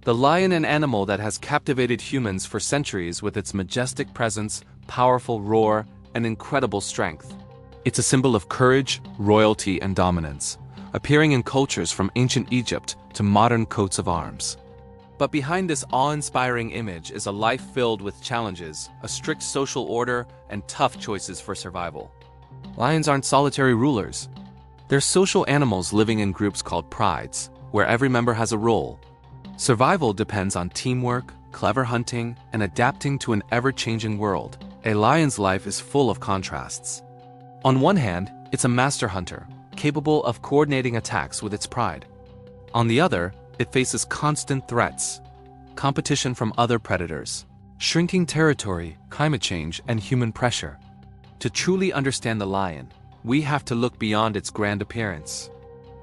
The lion, an animal that has captivated humans for centuries with its majestic presence, powerful roar, and incredible strength. It's a symbol of courage, royalty, and dominance, appearing in cultures from ancient Egypt to modern coats of arms. But behind this awe-inspiring image is a life filled with challenges, a strict social order, and tough choices for survival. Lions aren't solitary rulers. They're social animals living in groups called prides, where every member has a role. Survival depends on teamwork, clever hunting, and adapting to an ever-changing world. A lion's life is full of contrasts. On one hand, it's a master hunter, capable of coordinating attacks with its pride. On the other, it faces constant threats, competition from other predators, shrinking territory, climate change, and human pressure. To truly understand the lion, we have to look beyond its grand appearance.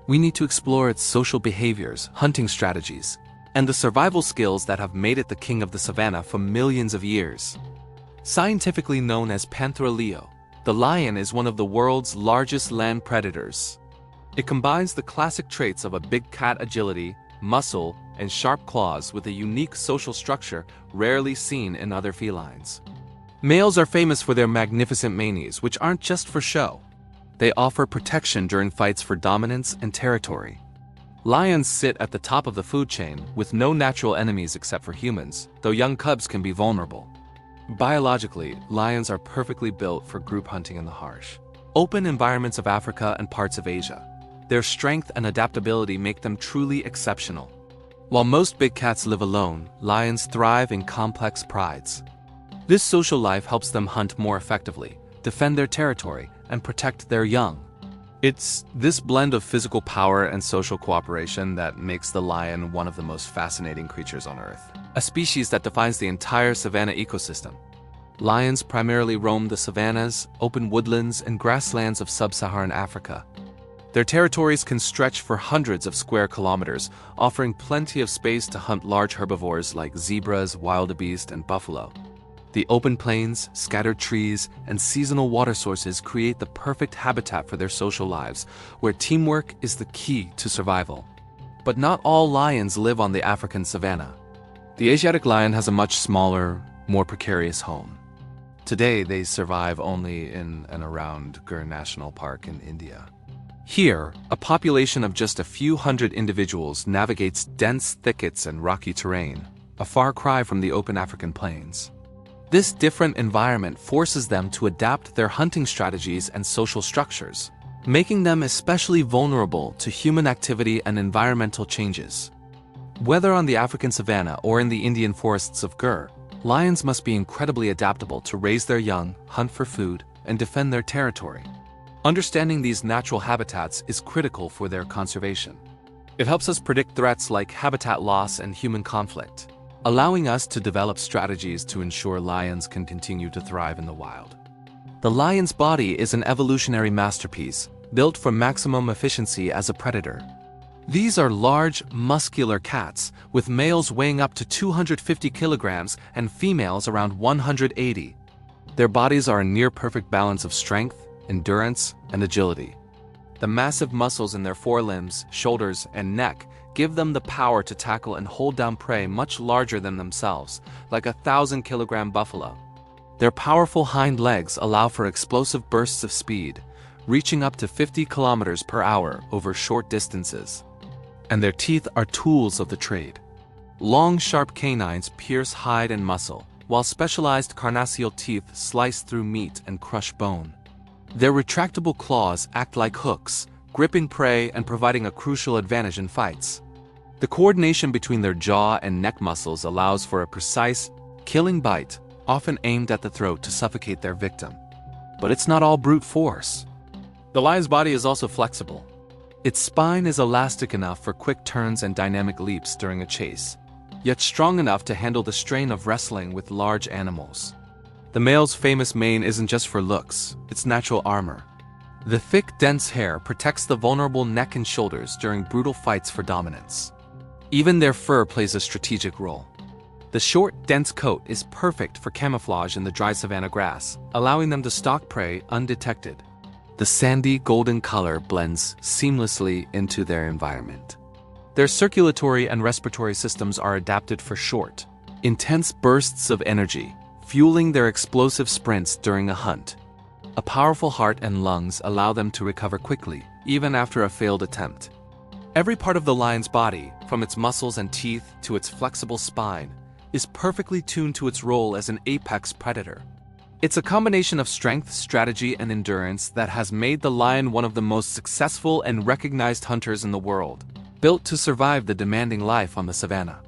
We need to explore its social behaviors, hunting strategies, and the survival skills that have made it the king of the savannah for millions of years. Scientifically known as Panthera leo, the lion is one of the world's largest land predators. It combines the classic traits of a big cat agility, muscle, and sharp claws with a unique social structure rarely seen in other felines. Males are famous for their magnificent manes, which aren't just for show. They offer protection during fights for dominance and territory. Lions sit at the top of the food chain with no natural enemies except for humans, though young cubs can be vulnerable. Biologically, lions are perfectly built for group hunting in the harsh, open environments of Africa and parts of Asia. Their strength and adaptability make them truly exceptional. While most big cats live alone, lions thrive in complex prides. This social life helps them hunt more effectively, defend their territory, and protect their young. It's this blend of physical power and social cooperation that makes the lion one of the most fascinating creatures on Earth, a species that defines the entire savanna ecosystem. Lions primarily roam the savannas, open woodlands, and grasslands of sub-Saharan Africa. Their territories can stretch for hundreds of square kilometers, offering plenty of space to hunt large herbivores like zebras, wildebeest, and buffalo. The open plains, scattered trees, and seasonal water sources create the perfect habitat for their social lives, where teamwork is the key to survival. But not all lions live on the African savanna. The Asiatic lion has a much smaller, more precarious home. Today, they survive only in and around Gir National Park in India. Here, a population of just a few hundred individuals navigates dense thickets and rocky terrain, a far cry from the open African plains. This different environment forces them to adapt their hunting strategies and social structures, making them especially vulnerable to human activity and environmental changes. Whether on the African savanna or in the Indian forests of Gir, lions must be incredibly adaptable to raise their young, hunt for food, and defend their territory. Understanding these natural habitats is critical for their conservation. It helps us predict threats like habitat loss and human conflict, allowing us to develop strategies to ensure lions can continue to thrive in the wild. The lion's body is an evolutionary masterpiece, built for maximum efficiency as a predator. These are large, muscular cats, with males weighing up to 250 kilograms and females around 180. Their bodies are a near-perfect balance of strength, endurance, and agility. The massive muscles in their forelimbs, shoulders, and neck give them the power to tackle and hold down prey much larger than themselves, like a 1,000-kilogram buffalo. Their powerful hind legs allow for explosive bursts of speed, reaching up to 50 kilometers per hour over short distances. And their teeth are tools of the trade. Long, sharp canines pierce hide and muscle, while specialized carnassial teeth slice through meat and crush bone. Their retractable claws act like hooks, gripping prey and providing a crucial advantage in fights. The coordination between their jaw and neck muscles allows for a precise, killing bite, often aimed at the throat to suffocate their victim. But it's not all brute force. The lion's body is also flexible. Its spine is elastic enough for quick turns and dynamic leaps during a chase, yet strong enough to handle the strain of wrestling with large animals. The male's famous mane isn't just for looks, it's natural armor. The thick, dense hair protects the vulnerable neck and shoulders during brutal fights for dominance. Even their fur plays a strategic role. The short, dense coat is perfect for camouflage in the dry savanna grass, allowing them to stalk prey undetected. The sandy, golden color blends seamlessly into their environment. Their circulatory and respiratory systems are adapted for short, intense bursts of energy, fueling their explosive sprints during a hunt. A powerful heart and lungs allow them to recover quickly, even after a failed attempt. Every part of the lion's body, from its muscles and teeth to its flexible spine, is perfectly tuned to its role as an apex predator. It's a combination of strength, strategy, and endurance that has made the lion one of the most successful and recognized hunters in the world, built to survive the demanding life on the savanna.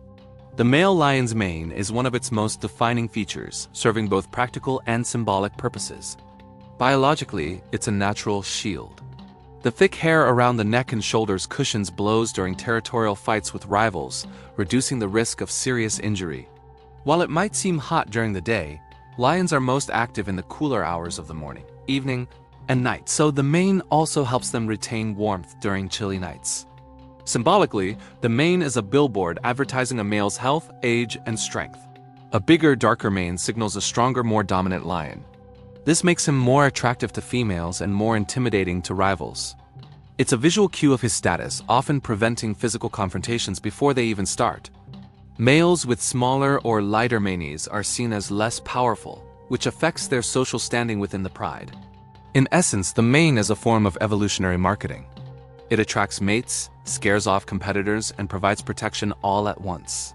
The male lion's mane is one of its most defining features, serving both practical and symbolic purposes. Biologically, it's a natural shield. The thick hair around the neck and shoulders cushions blows during territorial fights with rivals, reducing the risk of serious injury. While it might seem hot during the day, lions are most active in the cooler hours of the morning, evening, and night, so the mane also helps them retain warmth during chilly nights. Symbolically, the mane is a billboard advertising a male's health, age, and strength. A bigger, darker mane signals a stronger, more dominant lion. This makes him more attractive to females and more intimidating to rivals. It's a visual cue of his status, often preventing physical confrontations before they even start. Males with smaller or lighter manes are seen as less powerful, which affects their social standing within the pride. In essence, the mane is a form of evolutionary marketing. It attracts mates, scares off competitors, and provides protection all at once.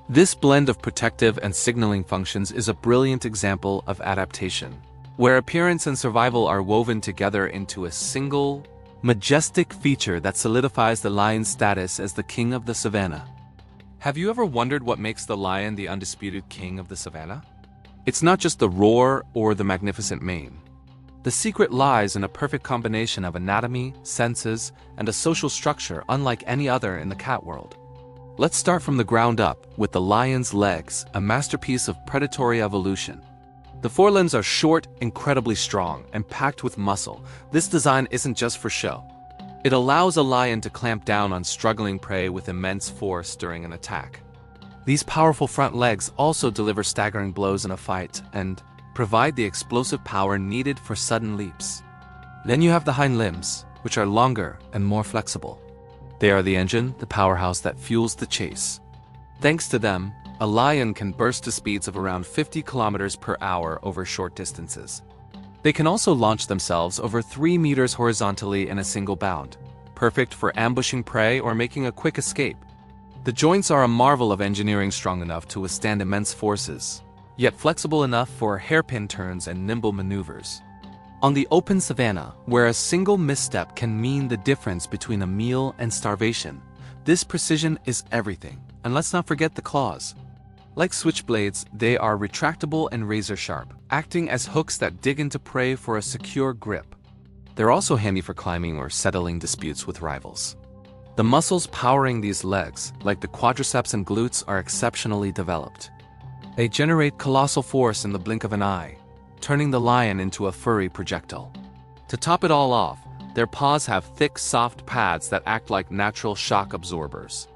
This blend of protective and signaling functions is a brilliant example of adaptation, where appearance and survival are woven together into a single, majestic feature that solidifies the lion's status as the king of the savanna. Have you ever wondered what makes the lion the undisputed king of the savanna? It's not just the roar or the magnificent mane. The secret lies in a perfect combination of anatomy, senses, and a social structure unlike any other in the cat world. Let's start from the ground up with the lion's legs, a masterpiece of predatory evolution. The forelimbs are short, incredibly strong, and packed with muscle. This design isn't just for show. It allows a lion to clamp down on struggling prey with immense force during an attack. These powerful front legs also deliver staggering blows in a fight and provide the explosive power needed for sudden leaps. Then you have the hind limbs, which are longer and more flexible. They are the engine, the powerhouse that fuels the chase. Thanks to them, a lion can burst to speeds of around 50 kilometers per hour over short distances. They can also launch themselves over 3 meters horizontally in a single bound, perfect for ambushing prey or making a quick escape. The joints are a marvel of engineering, strong enough to withstand immense forces, yet flexible enough for hairpin turns and nimble maneuvers. On the open savanna, where a single misstep can mean the difference between a meal and starvation, this precision is everything. And let's not forget the claws. Like switchblades, they are retractable and razor-sharp, acting as hooks that dig into prey for a secure grip. They're also handy for climbing or settling disputes with rivals. The muscles powering these legs, like the quadriceps and glutes, are exceptionally developed. They generate colossal force in the blink of an eye, turning the lion into a furry projectile. To top it all off, their paws have thick, soft pads that act like natural shock absorbers.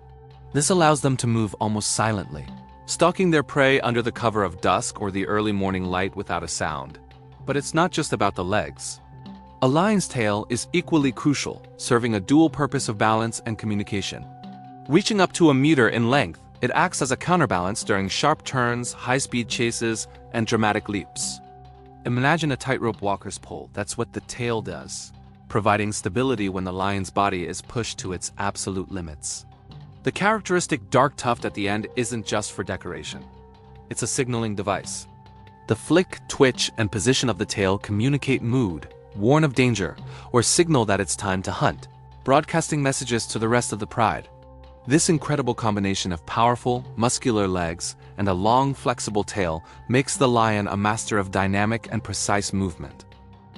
This allows them to move almost silently, stalking their prey under the cover of dusk or the early morning light without a sound. But it's not just about the legs. A lion's tail is equally crucial, serving a dual purpose of balance and communication. Reaching up to a meter in length, it acts as a counterbalance during sharp turns, high-speed chases, and dramatic leaps. Imagine a tightrope walker's pole. That's what the tail does, providing stability when the lion's body is pushed to its absolute limits. The characteristic dark tuft at the end isn't just for decoration. It's a signaling device. The flick, twitch, and position of the tail communicate mood, warn of danger, or signal that it's time to hunt, broadcasting messages to the rest of the pride. This incredible combination of powerful, muscular legs and a long, flexible tail makes the lion a master of dynamic and precise movement.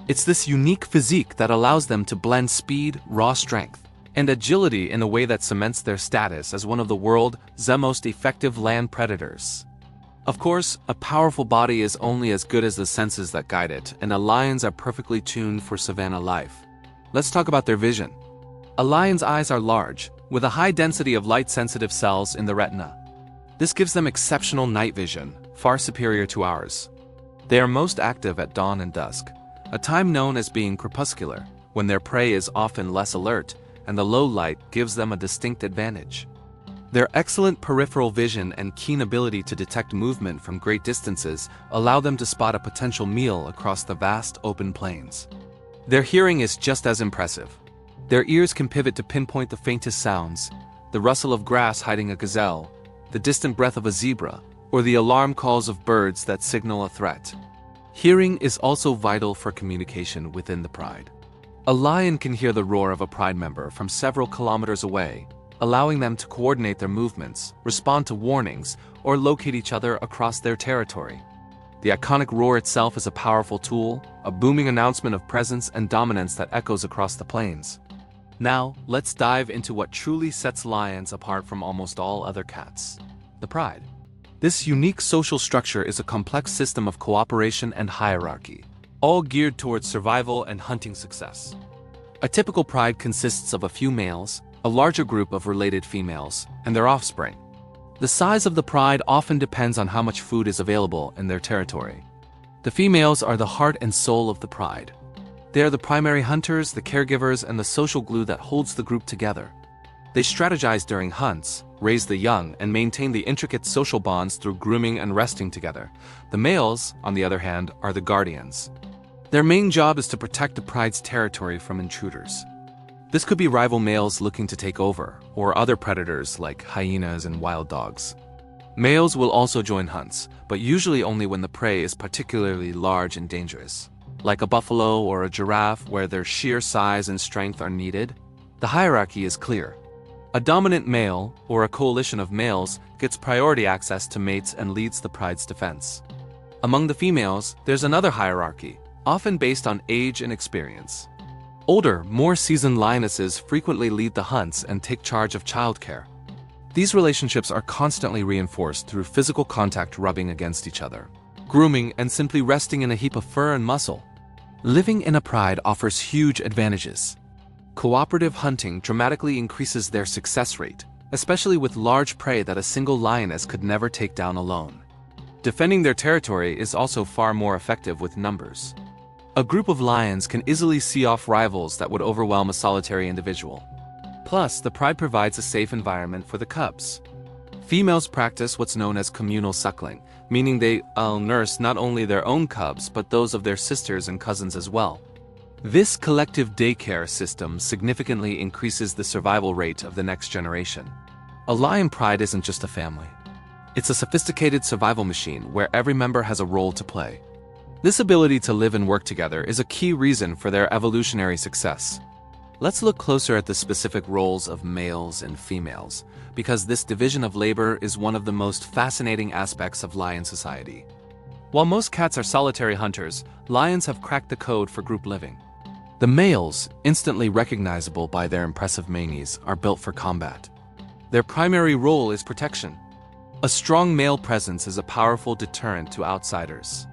It's this unique physique that allows them to blend speed, raw strength, and agility in a way that cements their status as one of the world's most effective land predators. Of course, a powerful body is only as good as the senses that guide it, and lions are perfectly tuned for savanna life. Let's talk about their vision. A lion's eyes are large, with a high density of light-sensitive cells in the retina. This gives them exceptional night vision, far superior to ours. They are most active at dawn and dusk, a time known as being crepuscular, when their prey is often less alert, and the low light gives them a distinct advantage. Their excellent peripheral vision and keen ability to detect movement from great distances allow them to spot a potential meal across the vast open plains. Their hearing is just as impressive. Their ears can pivot to pinpoint the faintest sounds, the rustle of grass hiding a gazelle, the distant breath of a zebra, or the alarm calls of birds that signal a threat. Hearing is also vital for communication within the pride. A lion can hear the roar of a pride member from several kilometers away, allowing them to coordinate their movements, respond to warnings, or locate each other across their territory. The iconic roar itself is a powerful tool, a booming announcement of presence and dominance that echoes across the plains. Now, let's dive into what truly sets lions apart from almost all other cats: the pride. This unique social structure is a complex system of cooperation and hierarchy, all geared towards survival and hunting success. A typical pride consists of a few males, a larger group of related females, and their offspring. The size of the pride often depends on how much food is available in their territory. The females are the heart and soul of the pride. They are the primary hunters, the caregivers, and the social glue that holds the group together. They strategize during hunts, raise the young, and maintain the intricate social bonds through grooming and resting together. The males, on the other hand, are the guardians. Their main job is to protect the pride's territory from intruders. This could be rival males looking to take over, or other predators like hyenas and wild dogs. Males will also join hunts, but usually only when the prey is particularly large and dangerous, like a buffalo or a giraffe where their sheer size and strength are needed. The hierarchy is clear. A dominant male, or a coalition of males, gets priority access to mates and leads the pride's defense. Among the females, there's another hierarchy, often based on age and experience. Older, more seasoned lionesses frequently lead the hunts and take charge of childcare. These relationships are constantly reinforced through physical contact, rubbing against each other, grooming, and simply resting in a heap of fur and muscle. Living in a pride offers huge advantages. Cooperative hunting dramatically increases their success rate, especially with large prey that a single lioness could never take down alone. Defending their territory is also far more effective with numbers. A group of lions can easily see off rivals that would overwhelm a solitary individual. Plus, the pride provides a safe environment for the cubs. Females practice what's known as communal suckling, meaning they'll nurse not only their own cubs but those of their sisters and cousins as well. This collective daycare system significantly increases the survival rate of the next generation. A lion pride isn't just a family. It's a sophisticated survival machine where every member has a role to play. This ability to live and work together is a key reason for their evolutionary success. Let's look closer at the specific roles of males and females, because this division of labor is one of the most fascinating aspects of lion society. While most cats are solitary hunters, lions have cracked the code for group living. The males, instantly recognizable by their impressive manes, are built for combat. Their primary role is protection. A strong male presence is a powerful deterrent to outsiders.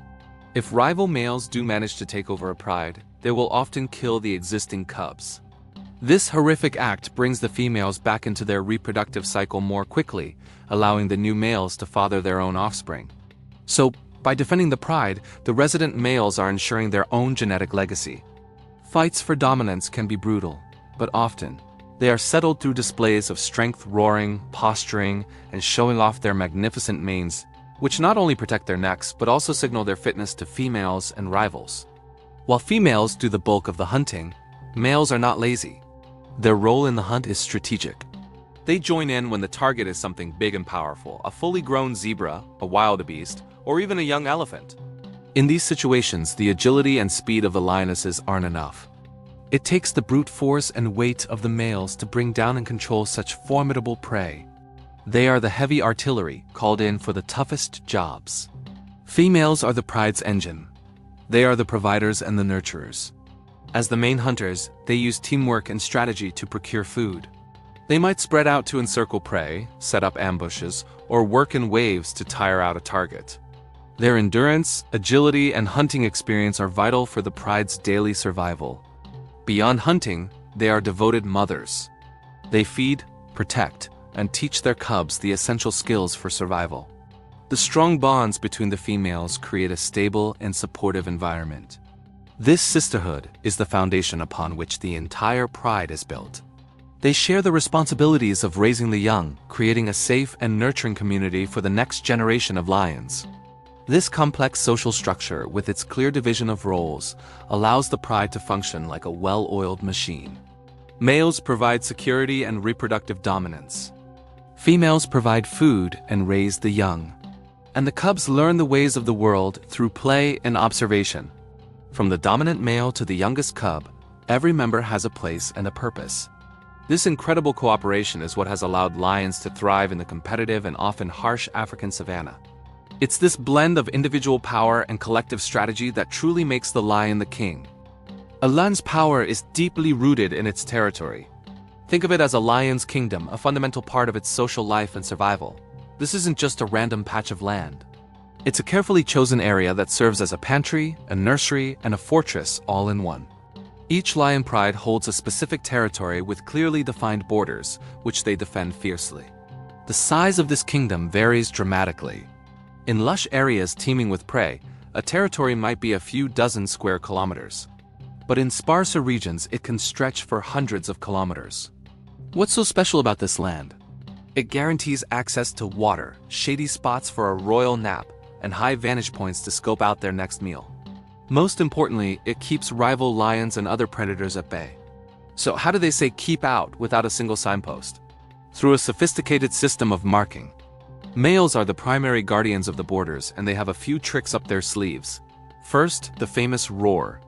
If rival males do manage to take over a pride, they will often kill the existing cubs. This horrific act brings the females back into their reproductive cycle more quickly, allowing the new males to father their own offspring. So, by defending the pride, the resident males are ensuring their own genetic legacy. Fights for dominance can be brutal, but often, they are settled through displays of strength, roaring, posturing, and showing off their magnificent manes, which not only protect their necks but also signal their fitness to females and rivals. While females do the bulk of the hunting, males are not lazy. Their role in the hunt is strategic. They join in when the target is something big and powerful, a fully grown zebra, a wildebeest, or even a young elephant. In these situations, the agility and speed of the lionesses aren't enough. It takes the brute force and weight of the males to bring down and control such formidable prey. They are the heavy artillery called in for the toughest jobs. Females are the pride's engine. They are the providers and the nurturers. As the main hunters, they use teamwork and strategy to procure food. They might spread out to encircle prey, set up ambushes, or work in waves to tire out a target. Their endurance, agility, and hunting experience are vital for the pride's daily survival. Beyond hunting, they are devoted mothers. They feed, protect, and teach their cubs the essential skills for survival. The strong bonds between the females create a stable and supportive environment. This sisterhood is the foundation upon which the entire pride is built. They share the responsibilities of raising the young, creating a safe and nurturing community for the next generation of lions. This complex social structure, with its clear division of roles, allows the pride to function like a well-oiled machine. Males provide security and reproductive dominance. Females provide food and raise the young. And the cubs learn the ways of the world through play and observation. From the dominant male to the youngest cub, every member has a place and a purpose. This incredible cooperation is what has allowed lions to thrive in the competitive and often harsh African savanna. It's this blend of individual power and collective strategy that truly makes the lion the king. A lion's power is deeply rooted in its territory. Think of it as a lion's kingdom, a fundamental part of its social life and survival. This isn't just a random patch of land. It's a carefully chosen area that serves as a pantry, a nursery, and a fortress all in one. Each lion pride holds a specific territory with clearly defined borders, which they defend fiercely. The size of this kingdom varies dramatically. In lush areas teeming with prey, a territory might be a few dozen square kilometers. But in sparser regions, it can stretch for hundreds of kilometers. What's so special about this land? It guarantees access to water, shady spots for a royal nap, and high vantage points to scope out their next meal. Most importantly, it keeps rival lions and other predators at bay. So how do they say keep out without a single signpost? Through a sophisticated system of marking. Males are the primary guardians of the borders, and they have a few tricks up their sleeves. First, the famous roar.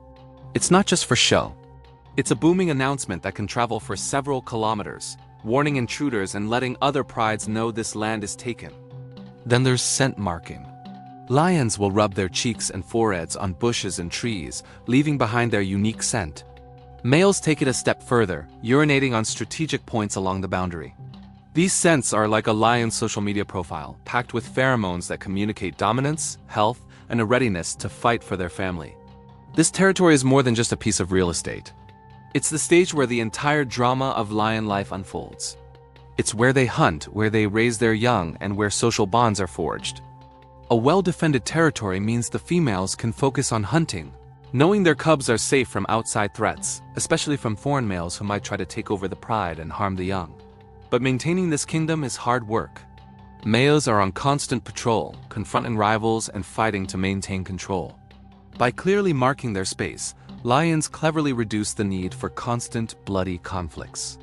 It's not just for show. It's a booming announcement that can travel for several kilometers, warning intruders and letting other prides know this land is taken. Then there's scent marking. Lions will rub their cheeks and foreheads on bushes and trees, leaving behind their unique scent. Males take it a step further, urinating on strategic points along the boundary. These scents are like a lion's social media profile, packed with pheromones that communicate dominance, health, and a readiness to fight for their family. This territory is more than just a piece of real estate. It's the stage where the entire drama of lion life unfolds. It's where they hunt, where they raise their young, and where social bonds are forged. A well-defended territory means the females can focus on hunting, knowing their cubs are safe from outside threats, especially from foreign males who might try to take over the pride and harm the young. But maintaining this kingdom is hard work. Males are on constant patrol, confronting rivals and fighting to maintain control. By clearly marking their space, lions cleverly reduce the need for constant, bloody conflicts.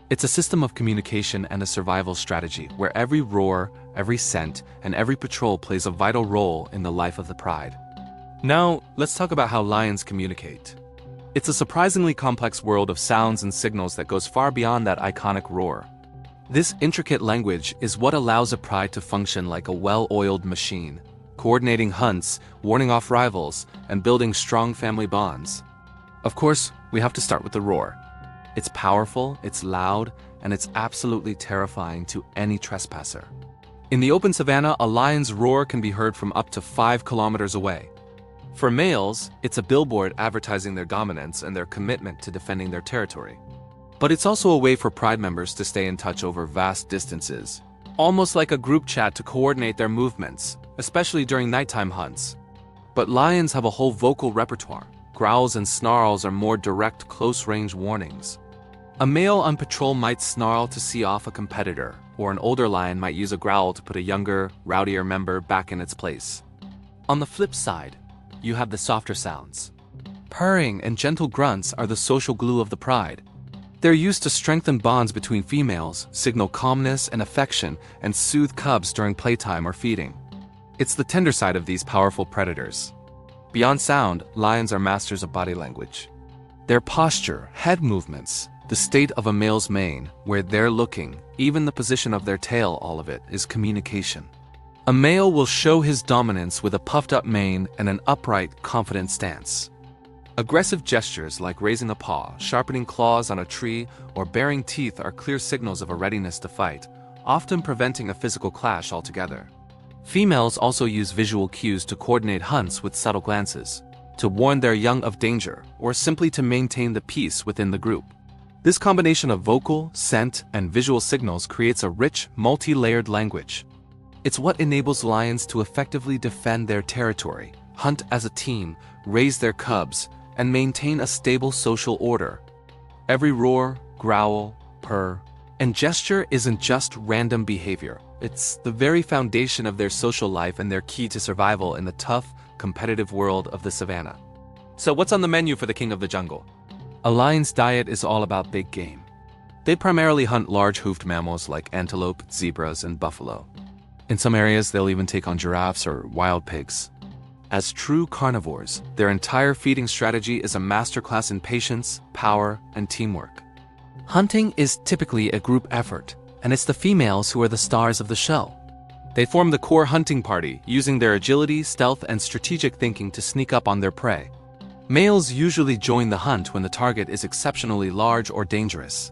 It's a system of communication and a survival strategy where every roar, every scent, and every patrol plays a vital role in the life of the pride. Now, let's talk about how lions communicate. It's a surprisingly complex world of sounds and signals that goes far beyond that iconic roar. This intricate language is what allows a pride to function like a well-oiled machine, coordinating hunts, warning off rivals, and building strong family bonds. Of course, we have to start with the roar. It's powerful, it's loud, and it's absolutely terrifying to any trespasser. In the open savanna, a lion's roar can be heard from up to 5 kilometers away. For males, it's a billboard advertising their dominance and their commitment to defending their territory. But it's also a way for pride members to stay in touch over vast distances, almost like a group chat to coordinate their movements, especially during nighttime hunts. But lions have a whole vocal repertoire. Growls and snarls are more direct, close-range warnings. A male on patrol might snarl to see off a competitor, or an older lion might use a growl to put a younger, rowdier member back in its place. On the flip side, you have the softer sounds. Purring and gentle grunts are the social glue of the pride. They're used to strengthen bonds between females, signal calmness and affection, and soothe cubs during playtime or feeding. It's the tender side of these powerful predators. Beyond sound, lions are masters of body language. Their posture, head movements, the state of a male's mane, where they're looking, even the position of their tail, all of it is communication. A male will show his dominance with a puffed-up mane and an upright, confident stance. Aggressive gestures like raising a paw, sharpening claws on a tree, or baring teeth are clear signals of a readiness to fight, often preventing a physical clash altogether. Females also use visual cues to coordinate hunts with subtle glances, to warn their young of danger, or simply to maintain the peace within the group. This combination of vocal, scent, and visual signals creates a rich, multi-layered language. It's what enables lions to effectively defend their territory, hunt as a team, raise their cubs, and maintain a stable social order. Every roar, growl, purr. And gesture isn't just random behavior. It's the very foundation of their social life and their key to survival in the tough, competitive world of the savannah. So what's on the menu for the king of the jungle? A lion's diet is all about big game. They primarily hunt large hoofed mammals like antelope, zebras, and buffalo. In some areas, they'll even take on giraffes or wild pigs. As true carnivores, their entire feeding strategy is a masterclass in patience, power, and teamwork. Hunting is typically a group effort, and it's the females who are the stars of the show. They form the core hunting party, using their agility, stealth, and strategic thinking to sneak up on their prey. Males usually join the hunt when the target is exceptionally large or dangerous.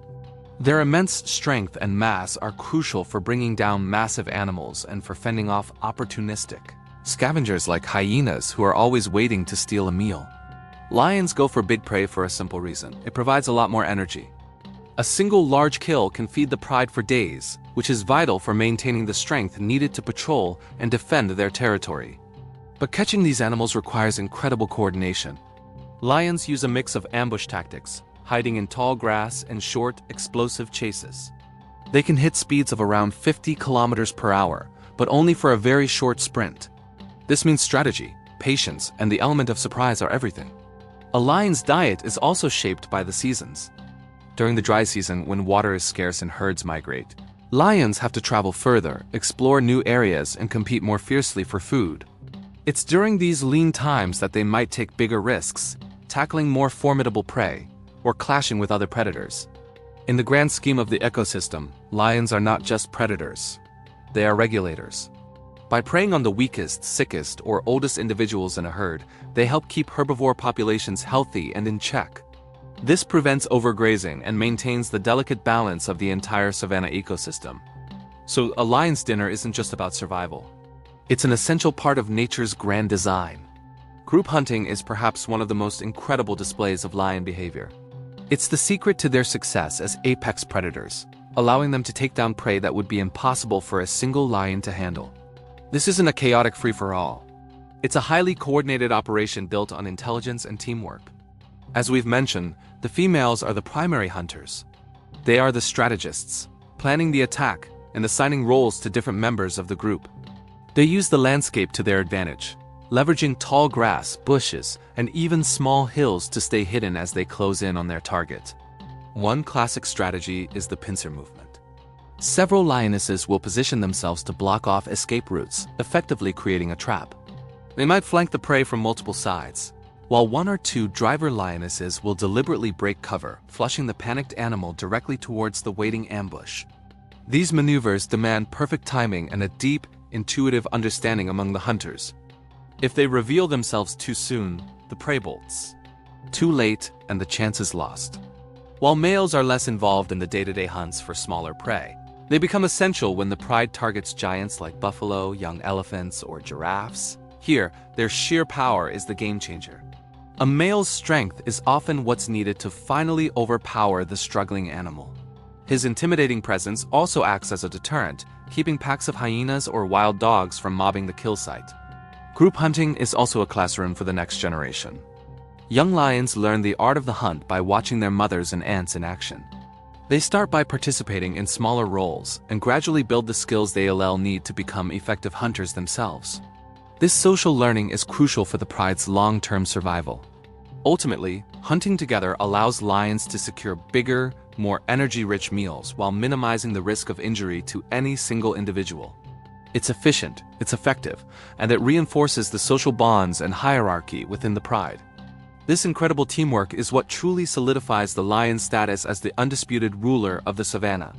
Their immense strength and mass are crucial for bringing down massive animals and for fending off opportunistic scavengers like hyenas who are always waiting to steal a meal. Lions go for big prey for a simple reason: it provides a lot more energy. A single large kill can feed the pride for days, which is vital for maintaining the strength needed to patrol and defend their territory. But catching these animals requires incredible coordination. Lions use a mix of ambush tactics, hiding in tall grass and short, explosive chases. They can hit speeds of around 50 kilometers per hour, but only for a very short sprint. This means strategy, patience, and the element of surprise are everything. A lion's diet is also shaped by the seasons. During the dry season, when water is scarce and herds migrate, lions have to travel further, explore new areas, and compete more fiercely for food. It's during these lean times that they might take bigger risks, tackling more formidable prey, or clashing with other predators. In the grand scheme of the ecosystem, lions are not just predators. They are regulators. By preying on the weakest, sickest, or oldest individuals in a herd, they help keep herbivore populations healthy and in check. This prevents overgrazing and maintains the delicate balance of the entire savanna ecosystem. So a lion's dinner isn't just about survival. It's an essential part of nature's grand design. Group hunting is perhaps one of the most incredible displays of lion behavior. It's the secret to their success as apex predators, allowing them to take down prey that would be impossible for a single lion to handle. This isn't a chaotic free-for-all. It's a highly coordinated operation built on intelligence and teamwork. As we've mentioned, the females are the primary hunters. They are the strategists, planning the attack and assigning roles to different members of the group. They use the landscape to their advantage, leveraging tall grass, bushes, and even small hills to stay hidden as they close in on their target. One classic strategy is the pincer movement. Several lionesses will position themselves to block off escape routes, effectively creating a trap. They might flank the prey from multiple sides, while one or two driver lionesses will deliberately break cover, flushing the panicked animal directly towards the waiting ambush. These maneuvers demand perfect timing and a deep, intuitive understanding among the hunters. If they reveal themselves too soon, the prey bolts. Too late, and the chance is lost. While males are less involved in the day-to-day hunts for smaller prey, they become essential when the pride targets giants like buffalo, young elephants, or giraffes. Here, their sheer power is the game changer. A male's strength is often what's needed to finally overpower the struggling animal. His intimidating presence also acts as a deterrent, keeping packs of hyenas or wild dogs from mobbing the kill site. Group hunting is also a classroom for the next generation. Young lions learn the art of the hunt by watching their mothers and aunts in action. They start by participating in smaller roles and gradually build the skills they'll need to become effective hunters themselves. This social learning is crucial for the pride's long-term survival. Ultimately, hunting together allows lions to secure bigger, more energy-rich meals while minimizing the risk of injury to any single individual. It's efficient, it's effective, and it reinforces the social bonds and hierarchy within the pride. This incredible teamwork is what truly solidifies the lion's status as the undisputed ruler of the savannah.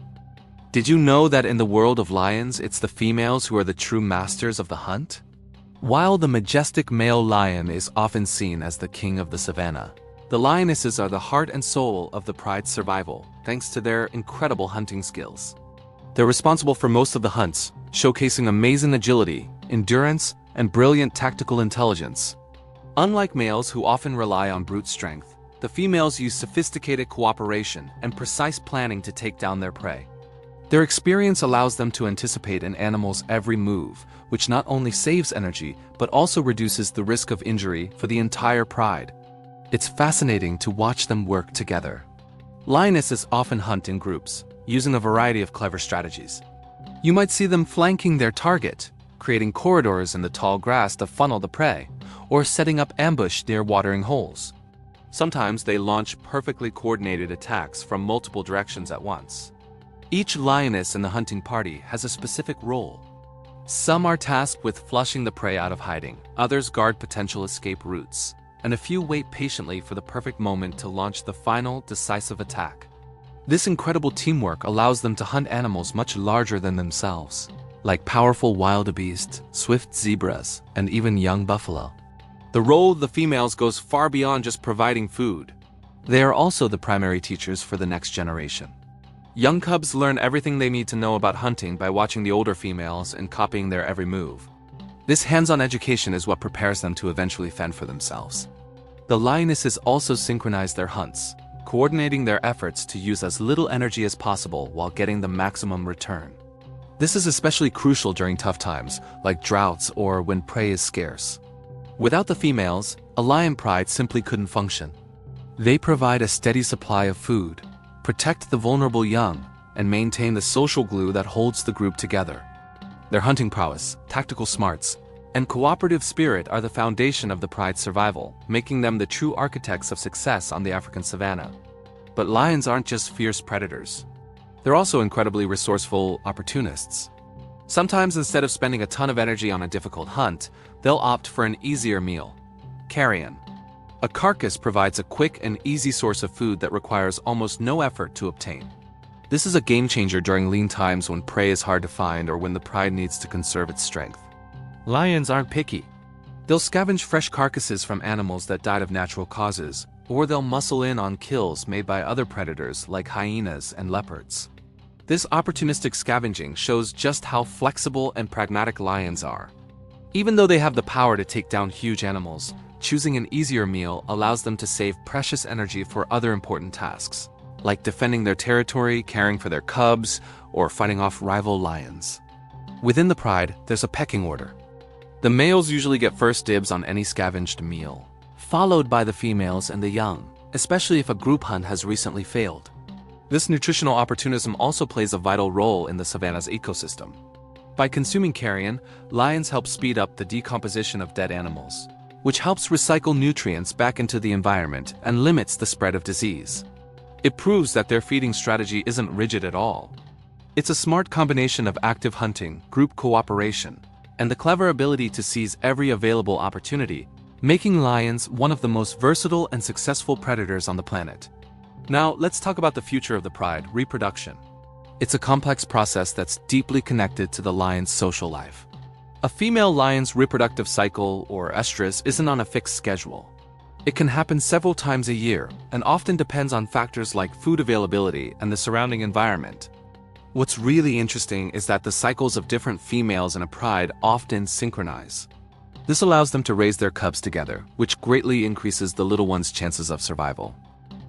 Did you know that in the world of lions, it's the females who are the true masters of the hunt? While the majestic male lion is often seen as the king of the savannah, the lionesses are the heart and soul of the pride's survival, thanks to their incredible hunting skills. They're responsible for most of the hunts, showcasing amazing agility, endurance, and brilliant tactical intelligence. Unlike males who often rely on brute strength, the females use sophisticated cooperation and precise planning to take down their prey. Their experience allows them to anticipate an animal's every move, which not only saves energy, but also reduces the risk of injury for the entire pride. It's fascinating to watch them work together. Lionesses often hunt in groups, using a variety of clever strategies. You might see them flanking their target, creating corridors in the tall grass to funnel the prey, or setting up ambush near watering holes. Sometimes they launch perfectly coordinated attacks from multiple directions at once. Each lioness in the hunting party has a specific role. Some are tasked with flushing the prey out of hiding, others guard potential escape routes, and a few wait patiently for the perfect moment to launch the final, decisive attack. This incredible teamwork allows them to hunt animals much larger than themselves, like powerful wildebeest, swift zebras, and even young buffalo. The role of the females goes far beyond just providing food. They are also the primary teachers for the next generation. Young cubs learn everything they need to know about hunting by watching the older females and copying their every move. This hands-on education is what prepares them to eventually fend for themselves. The lionesses also synchronize their hunts, coordinating their efforts to use as little energy as possible while getting the maximum return. This is especially crucial during tough times, like droughts or when prey is scarce. Without the females, a lion pride simply couldn't function. They provide a steady supply of food, protect the vulnerable young, and maintain the social glue that holds the group together. Their hunting prowess, tactical smarts, and cooperative spirit are the foundation of the pride's survival, making them the true architects of success on the African savanna. But lions aren't just fierce predators. They're also incredibly resourceful opportunists. Sometimes instead of spending a ton of energy on a difficult hunt, they'll opt for an easier meal: carrion. A carcass provides a quick and easy source of food that requires almost no effort to obtain. This is a game changer during lean times when prey is hard to find or when the pride needs to conserve its strength. Lions aren't picky. They'll scavenge fresh carcasses from animals that died of natural causes, or they'll muscle in on kills made by other predators like hyenas and leopards. This opportunistic scavenging shows just how flexible and pragmatic lions are. Even though they have the power to take down huge animals, choosing an easier meal allows them to save precious energy for other important tasks, like defending their territory, caring for their cubs, or fighting off rival lions. Within the pride, there's a pecking order. The males usually get first dibs on any scavenged meal, followed by the females and the young, especially if a group hunt has recently failed. This nutritional opportunism also plays a vital role in the savanna's ecosystem. By consuming carrion, lions help speed up the decomposition of dead animals, which helps recycle nutrients back into the environment and limits the spread of disease. It proves that their feeding strategy isn't rigid at all. It's a smart combination of active hunting, group cooperation, and the clever ability to seize every available opportunity, making lions one of the most versatile and successful predators on the planet. Now, let's talk about the future of the pride: reproduction. It's a complex process that's deeply connected to the lion's social life. A female lion's reproductive cycle, or estrus, isn't on a fixed schedule. It can happen several times a year, and often depends on factors like food availability and the surrounding environment. What's really interesting is that the cycles of different females in a pride often synchronize. This allows them to raise their cubs together, which greatly increases the little one's chances of survival.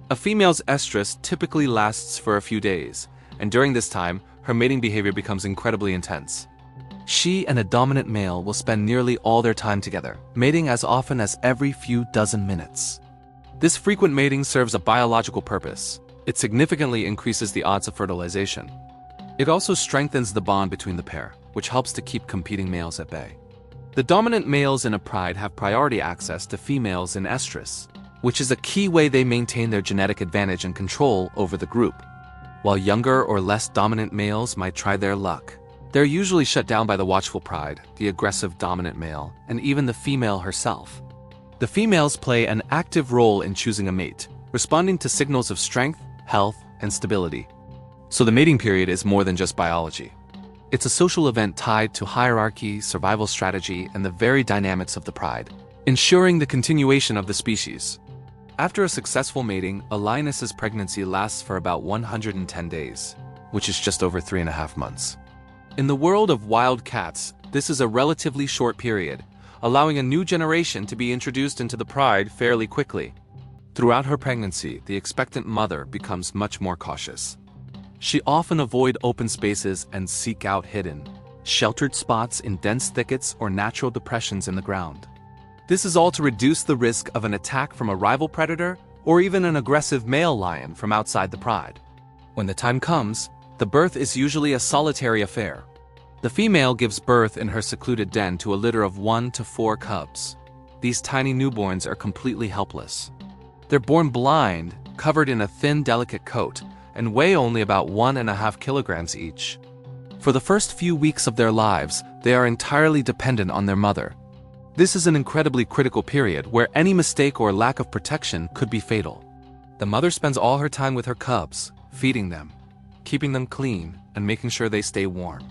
A female's estrus typically lasts for a few days, and during this time, her mating behavior becomes incredibly intense. She and a dominant male will spend nearly all their time together, mating as often as every few dozen minutes. This frequent mating serves a biological purpose. It significantly increases the odds of fertilization. It also strengthens the bond between the pair, which helps to keep competing males at bay. The dominant males in a pride have priority access to females in estrus, which is a key way they maintain their genetic advantage and control over the group. While younger or less dominant males might try their luck, they're usually shut down by the watchful pride, the aggressive dominant male, and even the female herself. The females play an active role in choosing a mate, responding to signals of strength, health, and stability. So the mating period is more than just biology. It's a social event tied to hierarchy, survival strategy, and the very dynamics of the pride, ensuring the continuation of the species. After a successful mating, a lioness's pregnancy lasts for about 110 days, which is just over 3.5 months. In the world of wild cats, this is a relatively short period, allowing a new generation to be introduced into the pride fairly quickly. Throughout her pregnancy, the expectant mother becomes much more cautious. She often avoids open spaces and seek out hidden, sheltered spots in dense thickets or natural depressions in the ground. This is all to reduce the risk of an attack from a rival predator or even an aggressive male lion from outside the pride. When the time comes, the birth is usually a solitary affair. The female gives birth in her secluded den to a litter of 1 to 4 cubs. These tiny newborns are completely helpless. They're born blind, covered in a thin, delicate coat, and weigh only about 1.5 kilograms each. For the first few weeks of their lives, they are entirely dependent on their mother. This is an incredibly critical period where any mistake or lack of protection could be fatal. The mother spends all her time with her cubs, feeding them, keeping them clean, and making sure they stay warm.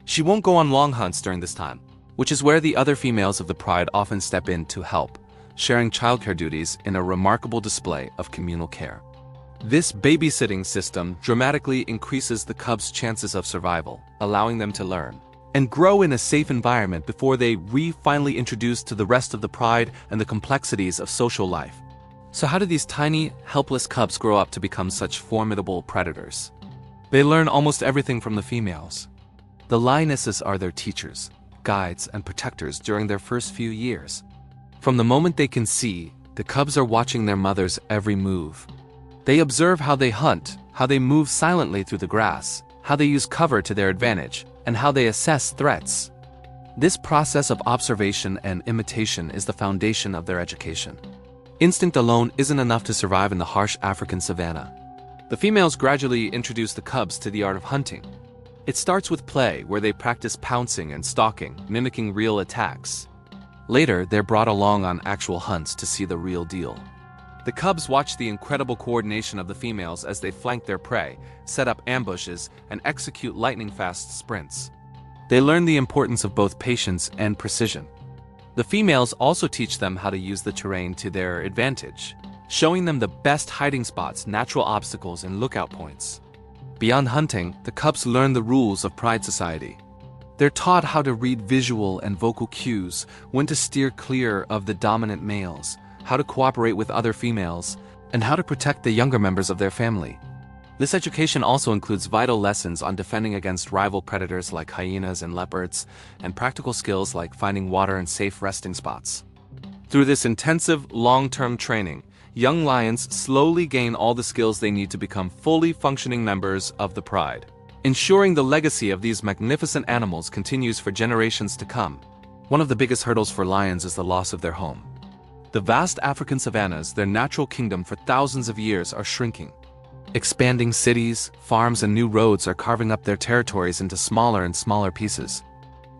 She won't go on long hunts during this time, which is where the other females of the pride often step in to help, sharing childcare duties in a remarkable display of communal care. This babysitting system dramatically increases the cubs' chances of survival, allowing them to learn and grow in a safe environment before they finally introduced to the rest of the pride and the complexities of social life. So how do these tiny, helpless cubs grow up to become such formidable predators? They learn almost everything from the females. The lionesses are their teachers, guides, and protectors during their first few years. From the moment they can see, the cubs are watching their mother's every move. They observe how they hunt, how they move silently through the grass, how they use cover to their advantage, and how they assess threats. This process of observation and imitation is the foundation of their education. Instinct alone isn't enough to survive in the harsh African savanna. The females gradually introduce the cubs to the art of hunting. It starts with play, where they practice pouncing and stalking, mimicking real attacks. Later, they're brought along on actual hunts to see the real deal. The cubs watch the incredible coordination of the females as they flank their prey, set up ambushes, and execute lightning-fast sprints. They learn the importance of both patience and precision. The females also teach them how to use the terrain to their advantage, showing them the best hiding spots, natural obstacles, and lookout points. Beyond hunting, the cubs learn the rules of pride society. They're taught how to read visual and vocal cues, when to steer clear of the dominant males, how to cooperate with other females, and how to protect the younger members of their family. This education also includes vital lessons on defending against rival predators like hyenas and leopards, and practical skills like finding water and safe resting spots. Through this intensive, long-term training, young lions slowly gain all the skills they need to become fully functioning members of the pride, ensuring the legacy of these magnificent animals continues for generations to come. One of the biggest hurdles for lions is the loss of their home. The vast African savannas, their natural kingdom for thousands of years, are shrinking. Expanding cities, farms, and new roads are carving up their territories into smaller and smaller pieces.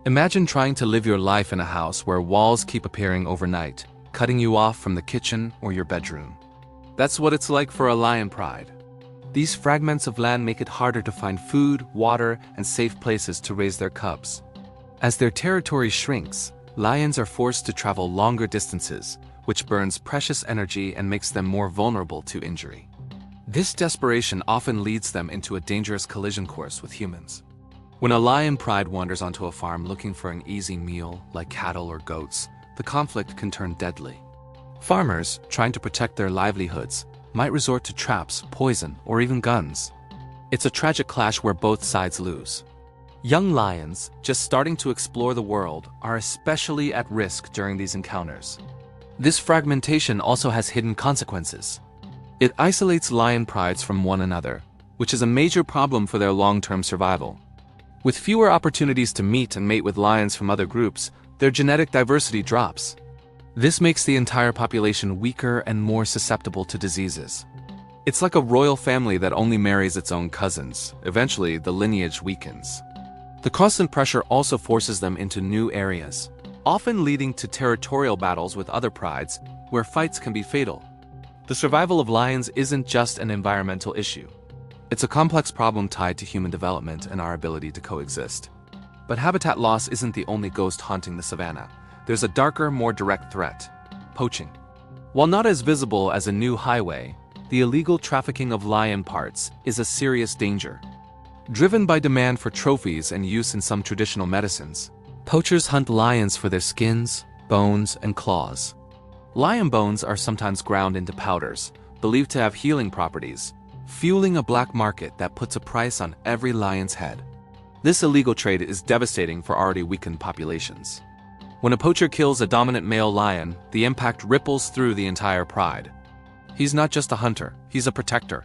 Imagine trying to live your life in a house where walls keep appearing overnight, cutting you off from the kitchen or your bedroom. That's what it's like for a lion pride. These fragments of land make it harder to find food, water, and safe places to raise their cubs. As their territory shrinks, lions are forced to travel longer distances, which burns precious energy and makes them more vulnerable to injury. This desperation often leads them into a dangerous collision course with humans. When a lion pride wanders onto a farm looking for an easy meal, like cattle or goats, the conflict can turn deadly. Farmers, trying to protect their livelihoods, might resort to traps, poison, or even guns. It's a tragic clash where both sides lose. Young lions, just starting to explore the world, are especially at risk during these encounters. This fragmentation also has hidden consequences. It isolates lion prides from one another, which is a major problem for their long-term survival. With fewer opportunities to meet and mate with lions from other groups, their genetic diversity drops. This makes the entire population weaker and more susceptible to diseases. It's like a royal family that only marries its own cousins. Eventually, the lineage weakens. The constant pressure also forces them into new areas, often leading to territorial battles with other prides, where fights can be fatal. The survival of lions isn't just an environmental issue. It's a complex problem tied to human development and our ability to coexist. But habitat loss isn't the only ghost haunting the savanna. There's a darker, more direct threat: poaching. While not as visible as a new highway, the illegal trafficking of lion parts is a serious danger. Driven by demand for trophies and use in some traditional medicines, poachers hunt lions for their skins, bones, and claws. Lion bones are sometimes ground into powders, believed to have healing properties, fueling a black market that puts a price on every lion's head. This illegal trade is devastating for already weakened populations. When a poacher kills a dominant male lion, the impact ripples through the entire pride. He's not just a hunter, he's a protector.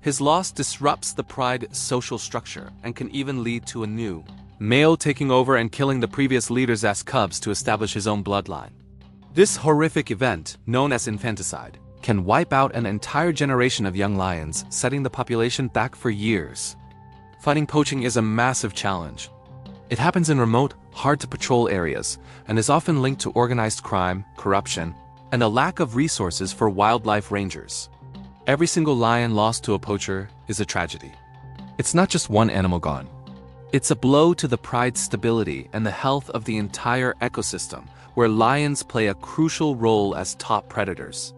His loss disrupts the pride's social structure and can even lead to a new male taking over and killing the previous leader's cubs to establish his own bloodline. This horrific event, known as infanticide, can wipe out an entire generation of young lions, setting the population back for years. Fighting poaching is a massive challenge. It happens in remote, hard-to-patrol areas, and is often linked to organized crime, corruption, and a lack of resources for wildlife rangers. Every single lion lost to a poacher is a tragedy. It's not just one animal gone. It's a blow to the pride's stability and the health of the entire ecosystem, where lions play a crucial role as top predators.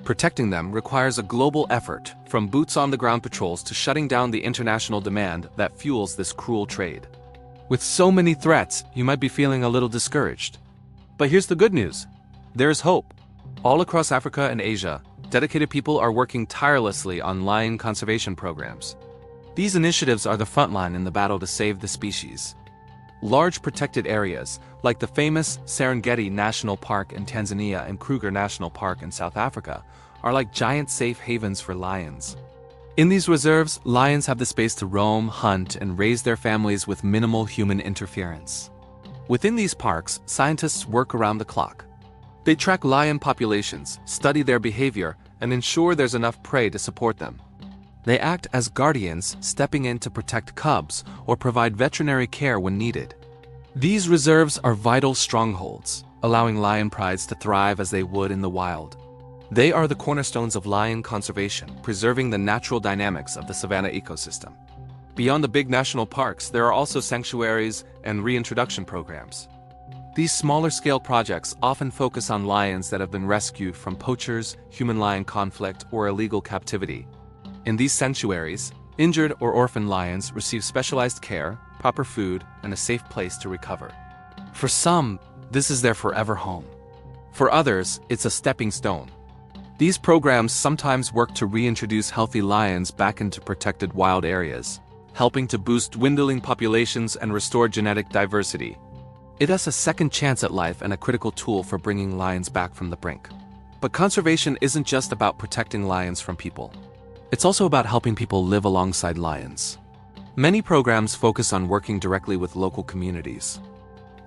Protecting them requires a global effort, from boots-on-the-ground patrols to shutting down the international demand that fuels this cruel trade. With so many threats, you might be feeling a little discouraged. But here's the good news. There's hope. All across Africa and Asia, dedicated people are working tirelessly on lion conservation programs. These initiatives are the front line in the battle to save the species. Large protected areas, like the famous Serengeti National Park in Tanzania and Kruger National Park in South Africa, are like giant safe havens for lions. In these reserves, lions have the space to roam, hunt, and raise their families with minimal human interference. Within these parks, scientists work around the clock. They track lion populations, study their behavior, and ensure there's enough prey to support them. They act as guardians, stepping in to protect cubs or provide veterinary care when needed. These reserves are vital strongholds, allowing lion prides to thrive as they would in the wild. They are the cornerstones of lion conservation, preserving the natural dynamics of the savanna ecosystem. Beyond the big national parks, there are also sanctuaries and reintroduction programs. These smaller-scale projects often focus on lions that have been rescued from poachers, human-lion conflict, or illegal captivity. In these sanctuaries, injured or orphaned lions receive specialized care, proper food, and a safe place to recover. For some, this is their forever home. For others, it's a stepping stone. These programs sometimes work to reintroduce healthy lions back into protected wild areas, helping to boost dwindling populations and restore genetic diversity. It is a second chance at life and a critical tool for bringing lions back from the brink. But conservation isn't just about protecting lions from people. It's also about helping people live alongside lions. Many programs focus on working directly with local communities.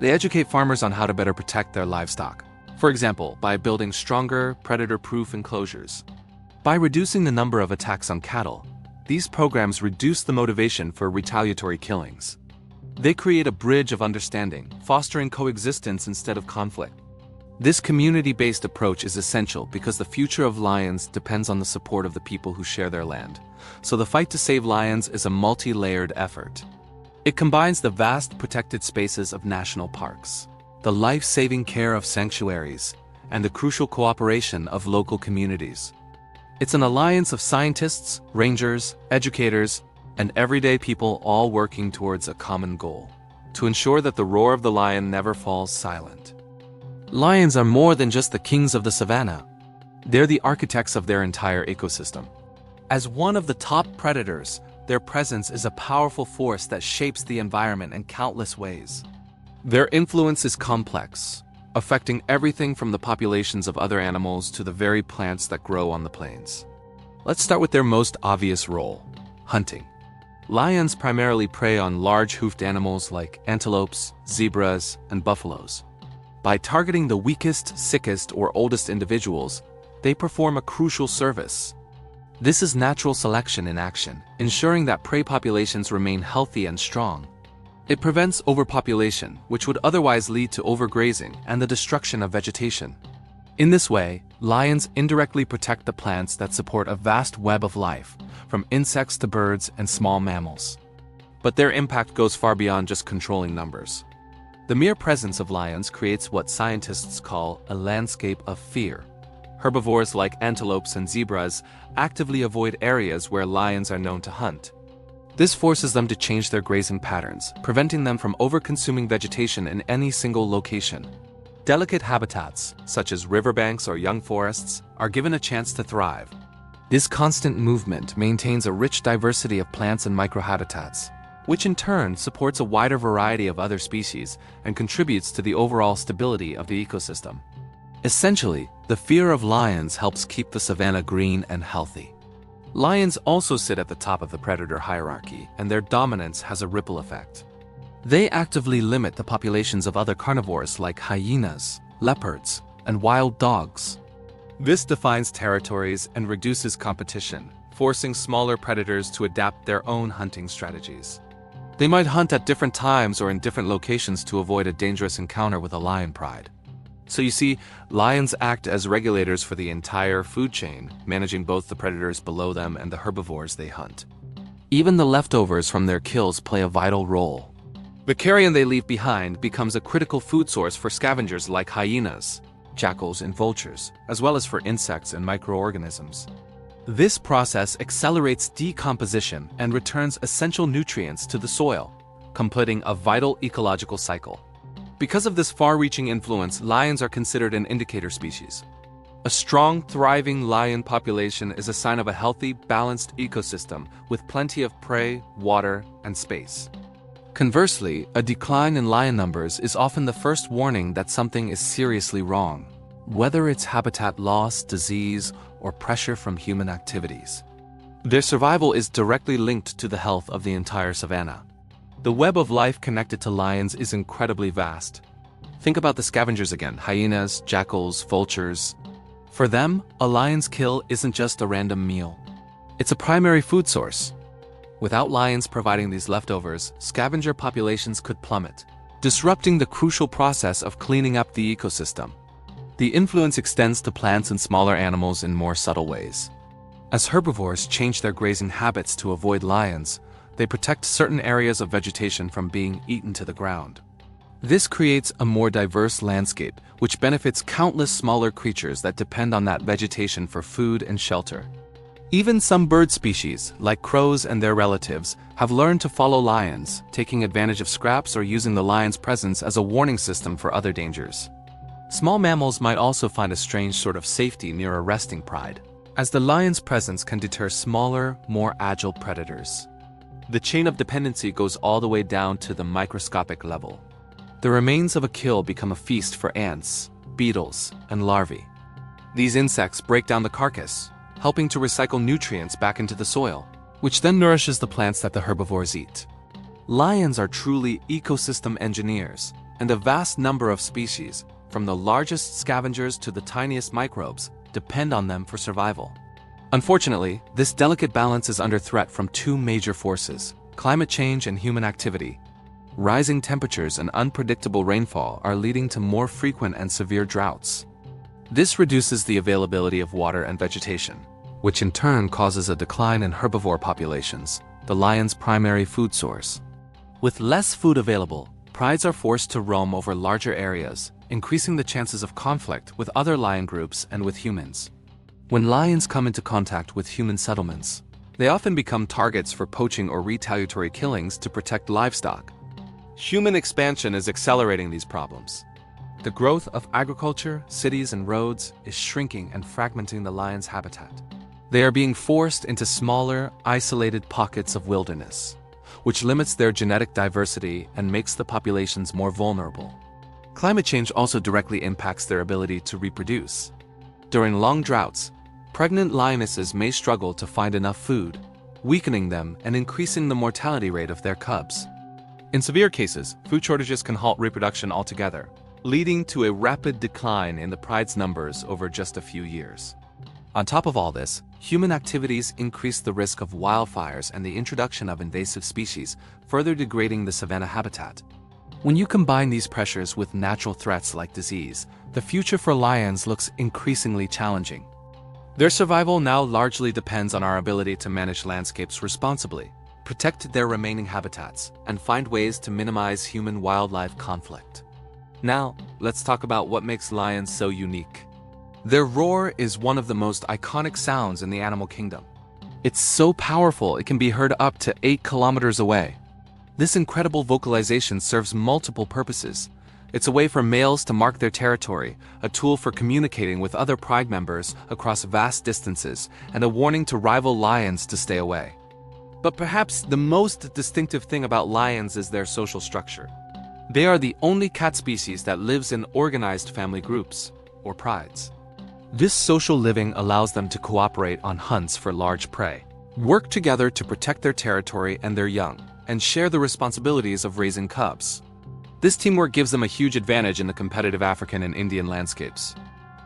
They educate farmers on how to better protect their livestock. For example, by building stronger, predator-proof enclosures. By reducing the number of attacks on cattle, these programs reduce the motivation for retaliatory killings. They create a bridge of understanding, fostering coexistence instead of conflict. This community-based approach is essential because the future of lions depends on the support of the people who share their land. So the fight to save lions is a multi-layered effort. It combines the vast protected spaces of national parks, the life-saving care of sanctuaries, and the crucial cooperation of local communities. It's an alliance of scientists, rangers, educators, and everyday people all working towards a common goal: to ensure that the roar of the lion never falls silent. Lions are more than just the kings of the savannah. They're the architects of their entire ecosystem. As one of the top predators, their presence is a powerful force that shapes the environment in countless ways. Their influence is complex, affecting everything from the populations of other animals to the very plants that grow on the plains. Let's start with their most obvious role: hunting. Lions primarily prey on large hoofed animals like antelopes, zebras, and buffaloes. By targeting the weakest, sickest, or oldest individuals, they perform a crucial service. This is natural selection in action, ensuring that prey populations remain healthy and strong. It prevents overpopulation, which would otherwise lead to overgrazing and the destruction of vegetation. In this way, lions indirectly protect the plants that support a vast web of life, from insects to birds and small mammals. But their impact goes far beyond just controlling numbers. The mere presence of lions creates what scientists call a landscape of fear. Herbivores like antelopes and zebras actively avoid areas where lions are known to hunt. This forces them to change their grazing patterns, preventing them from over-consuming vegetation in any single location. Delicate habitats, such as riverbanks or young forests, are given a chance to thrive. This constant movement maintains a rich diversity of plants and microhabitats, which in turn supports a wider variety of other species and contributes to the overall stability of the ecosystem. Essentially, The fear of lions helps keep the savanna green and healthy. Lions also sit at the top of the predator hierarchy, and their dominance has a ripple effect. They actively limit the populations of other carnivores like hyenas, leopards, and wild dogs. This defines territories and reduces competition, forcing smaller predators to adapt their own hunting strategies. They might hunt at different times or in different locations to avoid a dangerous encounter with a lion pride. So you see, lions act as regulators for the entire food chain, managing both the predators below them and the herbivores they hunt. Even the leftovers from their kills play a vital role. The carrion they leave behind becomes a critical food source for scavengers like hyenas, jackals, and vultures, as well as for insects and microorganisms. This process accelerates decomposition and returns essential nutrients to the soil, completing a vital ecological cycle. Because of this far-reaching influence, lions are considered an indicator species. A strong, thriving lion population is a sign of a healthy, balanced ecosystem with plenty of prey, water, and space. Conversely, a decline in lion numbers is often the first warning that something is seriously wrong, whether it's habitat loss, disease, or pressure from human activities. Their survival is directly linked to the health of the entire savanna. The web of life connected to lions is incredibly vast. Think about the scavengers again: hyenas, jackals, vultures. For them, a lion's kill isn't just a random meal. It's a primary food source. Without lions providing these leftovers, scavenger populations could plummet, disrupting the crucial process of cleaning up the ecosystem. The influence extends to plants and smaller animals in more subtle ways. As herbivores change their grazing habits to avoid lions, they protect certain areas of vegetation from being eaten to the ground. This creates a more diverse landscape, which benefits countless smaller creatures that depend on that vegetation for food and shelter. Even some bird species, like crows and their relatives, have learned to follow lions, taking advantage of scraps or using the lion's presence as a warning system for other dangers. Small mammals might also find a strange sort of safety near a resting pride, as the lion's presence can deter smaller, more agile predators. The chain of dependency goes all the way down to the microscopic level. The remains of a kill become a feast for ants, beetles, and larvae. These insects break down the carcass, helping to recycle nutrients back into the soil, which then nourishes the plants that the herbivores eat. Lions are truly ecosystem engineers, and a vast number of species, from the largest scavengers to the tiniest microbes, depend on them for survival. Unfortunately, this delicate balance is under threat from two major forces: climate change and human activity. Rising temperatures and unpredictable rainfall are leading to more frequent and severe droughts. This reduces the availability of water and vegetation, which in turn causes a decline in herbivore populations, the lion's primary food source. With less food available, prides are forced to roam over larger areas, increasing the chances of conflict with other lion groups and with humans. When lions come into contact with human settlements, they often become targets for poaching or retaliatory killings to protect livestock. Human expansion is accelerating these problems. The growth of agriculture, cities, and roads is shrinking and fragmenting the lion's habitat. They are being forced into smaller, isolated pockets of wilderness, which limits their genetic diversity and makes the populations more vulnerable. Climate change also directly impacts their ability to reproduce. During long droughts, pregnant lionesses may struggle to find enough food, weakening them and increasing the mortality rate of their cubs. In severe cases, food shortages can halt reproduction altogether, leading to a rapid decline in the pride's numbers over just a few years. On top of all this, human activities increase the risk of wildfires and the introduction of invasive species, further degrading the savanna habitat. When you combine these pressures with natural threats like disease, the future for lions looks increasingly challenging. Their survival now largely depends on our ability to manage landscapes responsibly, protect their remaining habitats, and find ways to minimize human-wildlife conflict. Now, let's talk about what makes lions so unique. Their roar is one of the most iconic sounds in the animal kingdom. It's so powerful it can be heard up to 8 kilometers away. This incredible vocalization serves multiple purposes. It's a way for males to mark their territory, a tool for communicating with other pride members across vast distances, and a warning to rival lions to stay away. But perhaps the most distinctive thing about lions is their social structure. They are the only cat species that lives in organized family groups, or prides. This social living allows them to cooperate on hunts for large prey, work together to protect their territory and their young, and share the responsibilities of raising cubs. This teamwork gives them a huge advantage in the competitive African and Indian landscapes.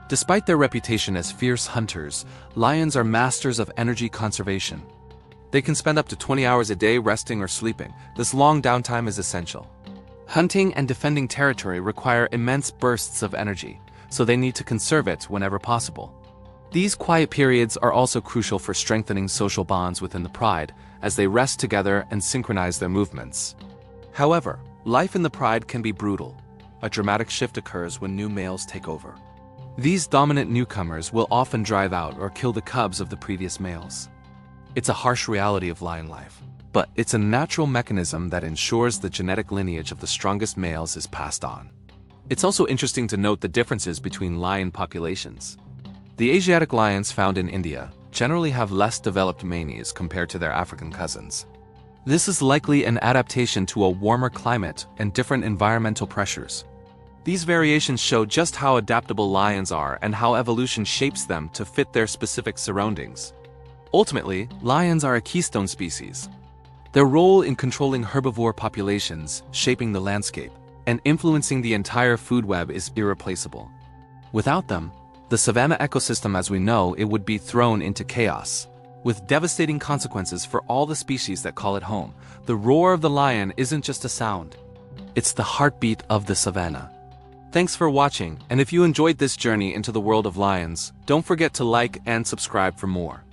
Despite their reputation as fierce hunters, lions are masters of energy conservation. They can spend up to 20 hours a day resting or sleeping. This long downtime is essential. Hunting and defending territory require immense bursts of energy, so they need to conserve it whenever possible. These quiet periods are also crucial for strengthening social bonds within the pride, as they rest together and synchronize their movements. However, life in the pride can be brutal. A dramatic shift occurs when new males take over. These dominant newcomers will often drive out or kill the cubs of the previous males. It's a harsh reality of lion life, but it's a natural mechanism that ensures the genetic lineage of the strongest males is passed on. It's also interesting to note the differences between lion populations. The Asiatic lions found in India generally have less developed manes compared to their African cousins. This is likely an adaptation to a warmer climate and different environmental pressures. These variations show just how adaptable lions are and how evolution shapes them to fit their specific surroundings. Ultimately, lions are a keystone species. Their role in controlling herbivore populations, shaping the landscape, and influencing the entire food web is irreplaceable. Without them, the savanna ecosystem as we know it would be thrown into chaos, with devastating consequences for all the species that call it home. The roar of the lion isn't just a sound. It's the heartbeat of the savanna. Thanks for watching, and if you enjoyed this journey into the world of lions, don't forget to like and subscribe for more.